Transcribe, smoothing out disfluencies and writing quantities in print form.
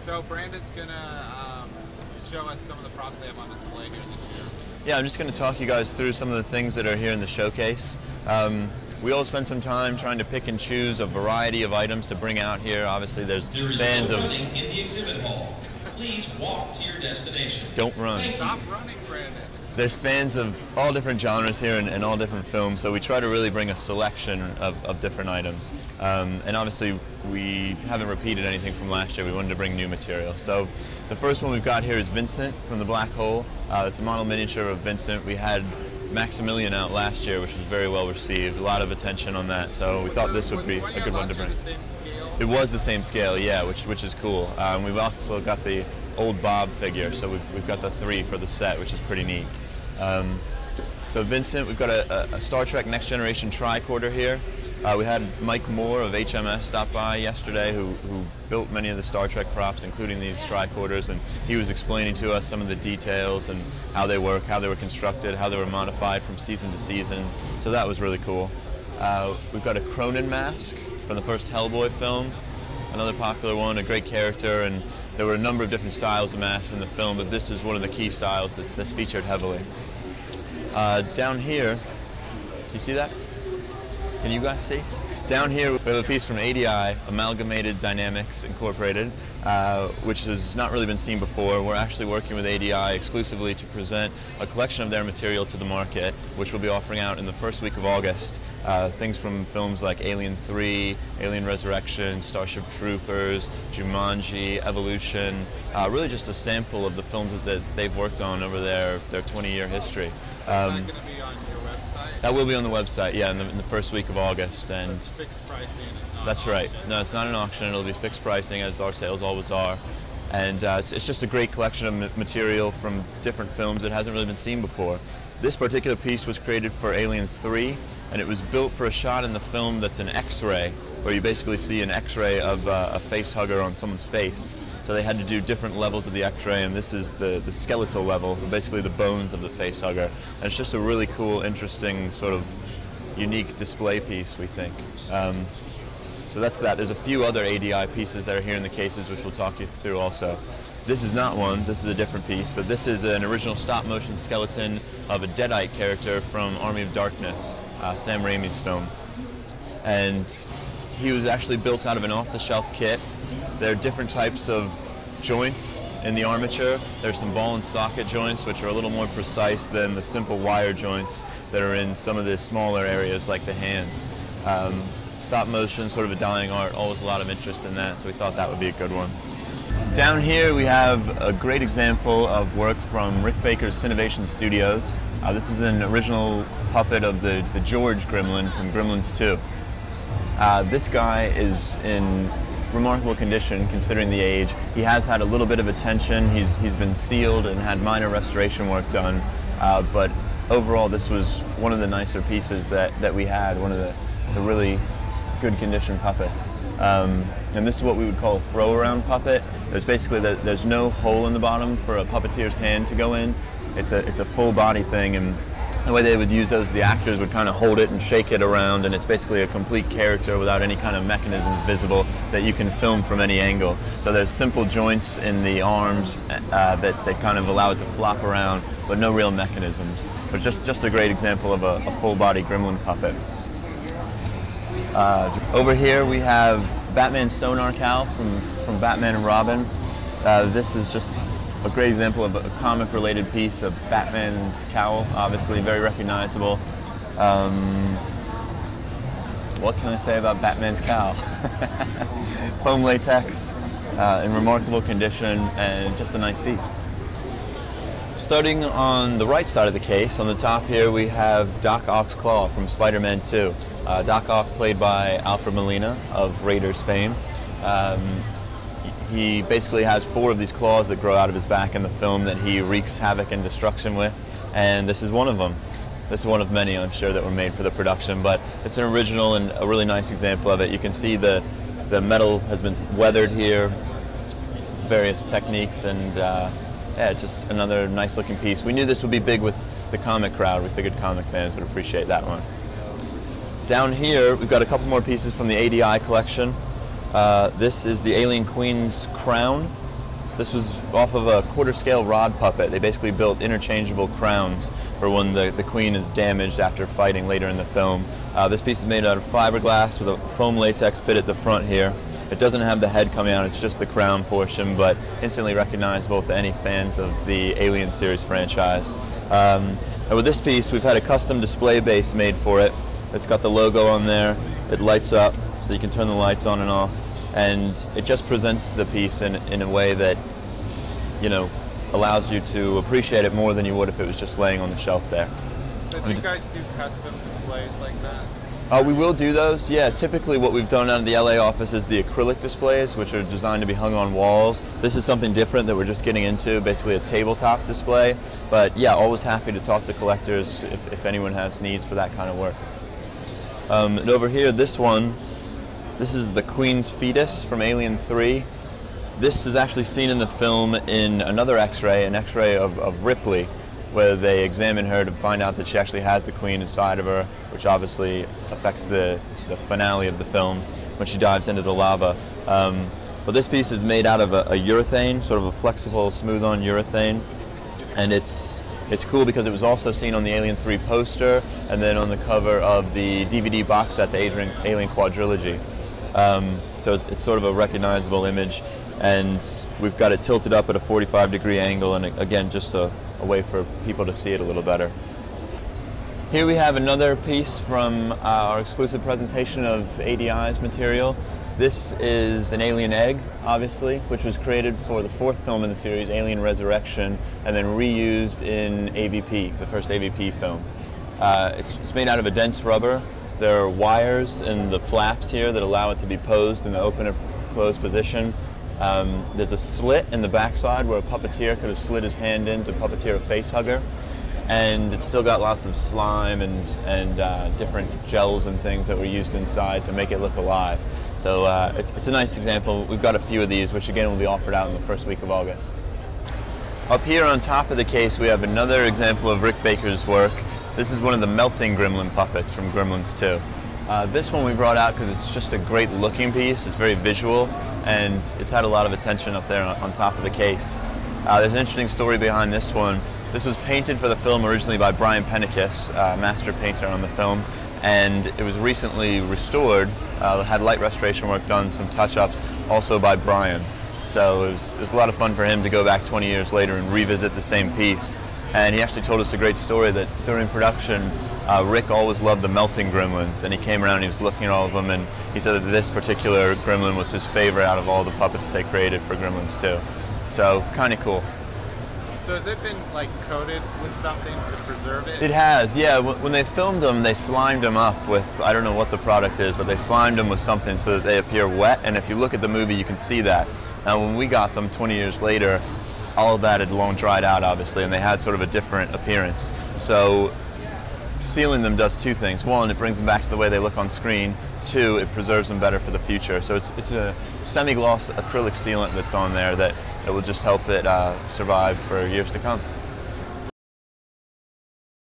So Brandon's gonna show us some of the props they have on display here this year. Yeah, I'm just going to talk you guys through some of the things that are here in the showcase. We all spent some time trying to pick and choose a variety of items to bring out here. Obviously, there's fans of... running in the exhibit hall. Please walk to your destination. Don't run. Stop running, Brandon. There's fans of all different genres here and all different films, so we try to really bring a selection of different items. And obviously, we haven't repeated anything from last year. We wanted to bring new material. So the first one we've got here is Vincent from the Black Hole. It's a model miniature of Vincent. We had Maximilian out last year, which was very well received. A lot of attention on that, so we thought this would be a good one to bring. It was the same scale, yeah, which is cool. We've also got the old Bob figure, so we've got the 3 for the set, which is pretty neat. So Vincent, we've got a Star Trek Next Generation tricorder here. We had Mike Moore of HMS stop by yesterday, who built many of the Star Trek props, including these tricorders, and he was explaining to us some of the details and how they work, how they were constructed, how they were modified from season to season. So that was really cool. We've got a Cronin mask from the first Hellboy film, another popular one, a great character, and there were a number of different styles of masks in the film, but this is one of the key styles that's featured heavily. Down here, you see that? Can you guys see? Down here we have a piece from ADI, Amalgamated Dynamics Incorporated, which has not really been seen before. We're actually working with ADI exclusively to present a collection of their material to the market, which we'll be offering out in the first week of August. Things from films like Alien 3, Alien Resurrection, Starship Troopers, Jumanji, Evolution, really just a sample of the films that they've worked on over their 20-year history. Is that going to be on your website? That will be on the website, yeah, in the first week of August. And it's fixed pricing, it's not That's right. No, it's not an auction. It'll be fixed pricing, as our sales always are. And it's just a great collection of material from different films that hasn't really been seen before. This particular piece was created for Alien 3, and it was built for a shot in the film that's an X-ray, where you basically see an X-ray of a face hugger on someone's face. So they had to do different levels of the X-ray, and this is the skeletal level, basically the bones of the face hugger. And it's just a really cool, interesting, sort of unique display piece, we think. So that's that. There's a few other ADI pieces that are here in the cases, which we'll talk you through also. This is not one, this is a different piece, but this is an original stop-motion skeleton of a Deadite character from Army of Darkness, Sam Raimi's film. And he was actually built out of an off-the-shelf kit. There are different types of joints in the armature. There's some ball and socket joints, which are a little more precise than the simple wire joints that are in some of the smaller areas like the hands. Stop motion, sort of a dying art, always a lot of interest in that, so we thought that would be a good one. Down here we have a great example of work from Rick Baker's Cinovation Studios. This is an original puppet of the George Gremlin from Gremlins 2. This guy is in remarkable condition considering the age. He has had a little bit of attention. He's been sealed and had minor restoration work done, but overall this was one of the nicer pieces that we had, one of the really good condition puppets. And this is what we would call a throw-around puppet. There's basically there's no hole in the bottom for a puppeteer's hand to go in. It's a full body thing, and the way they would use those, the actors would kind of hold it and shake it around, and it's basically a complete character without any kind of mechanisms visible that you can film from any angle. So there's simple joints in the arms that kind of allow it to flop around, but no real mechanisms. But just a great example of a full body Gremlin puppet. Over here we have Batman's sonar cowl from Batman and Robin. This is just a great example of a comic-related piece of Batman's cowl, obviously very recognizable. What can I say about Batman's cowl? Foam latex, in remarkable condition, and just a nice piece. Starting on the right side of the case, on the top here we have Doc Ock's claw from Spider-Man 2. Doc Ock, played by Alfred Molina of Raiders fame. He basically has 4 of these claws that grow out of his back in the film that he wreaks havoc and destruction with, and this is one of them. This is one of many, I'm sure, that were made for the production, but it's an original and a really nice example of it. You can see the metal has been weathered here, various techniques, and yeah, just another nice looking piece. We knew this would be big with the comic crowd. We figured comic fans would appreciate that one. Down here, we've got a couple more pieces from the ADI collection. This is the Alien Queen's crown. This was off of a quarter-scale rod puppet. They basically built interchangeable crowns for when the queen is damaged after fighting later in the film. This piece is made out of fiberglass with a foam latex bit at the front here. It doesn't have the head coming out, it's just the crown portion, but instantly recognizable to any fans of the Alien series franchise. And with this piece, we've had a custom display base made for it. It's got the logo on there. It lights up, so you can turn the lights on and off. And it just presents the piece in a way that, you know, allows you to appreciate it more than you would if it was just laying on the shelf there. So do you guys do custom displays like that? We will do those, yeah. Typically what we've done out of the LA office is the acrylic displays, which are designed to be hung on walls. This is something different that we're just getting into, basically a tabletop display. But yeah, always happy to talk to collectors if anyone has needs for that kind of work. And over here, this is the Queen's fetus from Alien 3. This is actually seen in the film in another X-ray, an X-ray of Ripley, where they examine her to find out that she actually has the Queen inside of her, which obviously affects the finale of the film when she dives into the lava. But this piece is made out of a urethane, sort of a flexible, smooth-on urethane, and it's cool because it was also seen on the Alien 3 poster and then on the cover of the DVD box set, the Alien Quadrilogy. So it's sort of a recognizable image, and we've got it tilted up at a 45-degree angle, and again, just a way for people to see it a little better. Here we have another piece from our exclusive presentation of ADI's material. This is an alien egg, obviously, which was created for the 4th film in the series, Alien Resurrection, and then reused in AVP, the first AVP film. It's made out of a dense rubber. There are wires in the flaps here that allow it to be posed in the open or closed position. There's a slit in the backside where a puppeteer could have slid his hand in to puppeteer a face hugger. And it's still got lots of slime and different gels and things that were used inside to make it look alive. So it's a nice example. We've got a few of these, which again will be offered out in the first week of August. Up here on top of the case, we have another example of Rick Baker's work. This is one of the melting gremlin puppets from Gremlins 2. This one we brought out because it's just a great looking piece. It's very visual, and it's had a lot of attention up there on top of the case. There's an interesting story behind this one. This was painted for the film originally by Brian Pennicus, master painter on the film, and it was recently restored. Had light restoration work done, some touch-ups, also by Brian. So it was a lot of fun for him to go back 20 years later and revisit the same piece. And he actually told us a great story that during production, Rick always loved the melting gremlins, and he came around and he was looking at all of them, and he said that this particular gremlin was his favorite out of all the puppets they created for Gremlins 2. So, kind of cool. So has it been like coated with something to preserve it? It has, yeah. When they filmed them, they slimed them up with, I don't know what the product is, but they slimed them with something so that they appear wet, and if you look at the movie, you can see that. Now, when we got them 20 years later, all of that had long dried out, obviously, and they had sort of a different appearance. So sealing them does two things. One, it brings them back to the way they look on screen. Two, it preserves them better for the future. So it's a semi-gloss acrylic sealant that's on there that will just help it survive for years to come.